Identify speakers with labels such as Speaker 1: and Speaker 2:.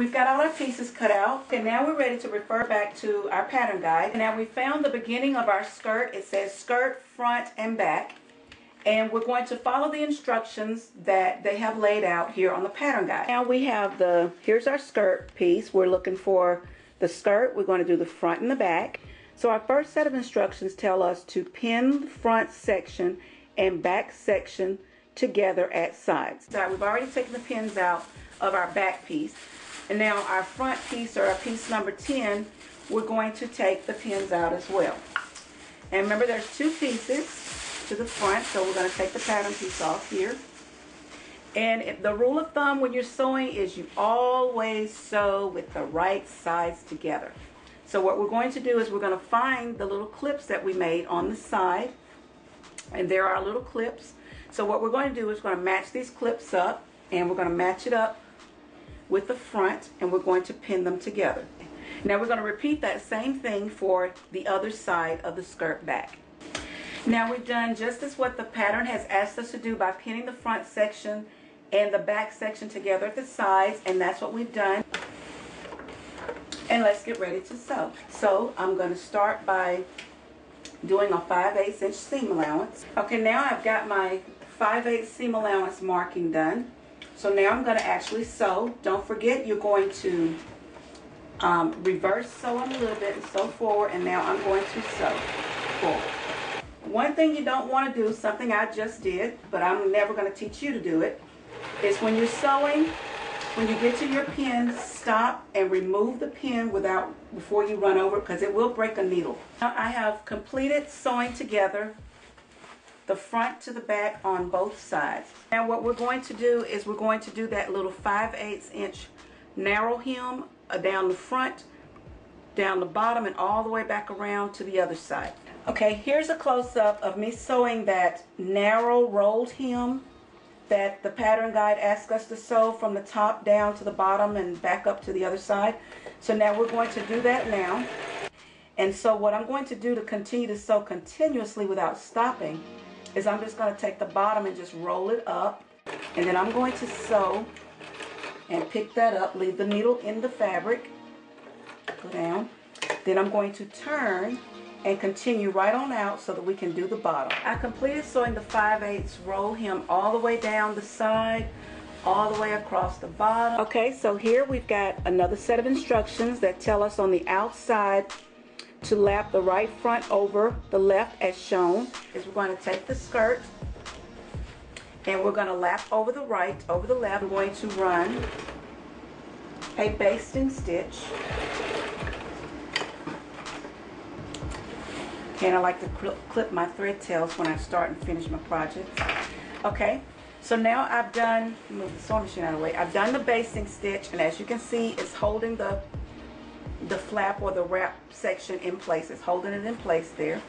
Speaker 1: We've got all our pieces cut out, and now we're ready to refer back to our pattern guide. Now we found the beginning of our skirt. It says skirt, front, and back. And we're going to follow the instructions that they have laid out here on the pattern guide. Now we have here's our skirt piece. We're looking for the skirt. We're going to do the front and the back. So our first set of instructions tell us to pin the front section and back section together at sides. So we've already taken the pins out of our back piece. And now our front piece, or our piece number 10, we're going to take the pins out as well. And remember, there's two pieces to the front, so we're going to take the pattern piece off here. And the rule of thumb when you're sewing is you always sew with the right sides together. So what we're going to do is we're going to find the little clips that we made on the side. And there are little clips. So what we're going to do is we're going to match these clips up, and we're going to match it up with the front, and we're going to pin them together. Now we're going to repeat that same thing for the other side of the skirt back. Now we've done just as what the pattern has asked us to do by pinning the front section and the back section together at the sides, and that's what we've done. And let's get ready to sew. So I'm going to start by doing a 5/8 inch seam allowance. Okay, now I've got my 5/8 seam allowance marking done. So now I'm going to actually sew. Don't forget, you're going to reverse sew a little bit and sew forward, and now I'm going to sew forward. One thing you don't want to do, something I just did, but I'm never going to teach you to do it, is when you're sewing, when you get to your pin, stop and remove the pin before you run over, because it will break a needle. Now I have completed sewing together the front to the back on both sides. Now what we're going to do is we're going to do that little 5/8 inch narrow hem down the front, down the bottom, and all the way back around to the other side. Okay, here's a close-up of me sewing that narrow rolled hem that the pattern guide asks us to sew from the top down to the bottom and back up to the other side. So now we're going to do that now. And so what I'm going to do to continue to sew continuously without stopping is I'm just going to take the bottom and just roll it up, and then I'm going to sew and pick that up, leave the needle in the fabric, go down, then I'm going to turn and continue right on out so that we can do the bottom. I completed sewing the 5/8 roll hem all the way down the side, all the way across the bottom. Okay, so here we've got another set of instructions that tell us on the outside to lap the right front over the left as shown. Is we're going to take the skirt and we're going to lap over the right, over the left. I'm going to run a basting stitch. And I like to clip my thread tails when I start and finish my project. Okay, so now I've done, move the sewing machine out of the way, I've done the basting stitch, and as you can see, it's holding the flap or the wrap section in place. It's holding it in place there.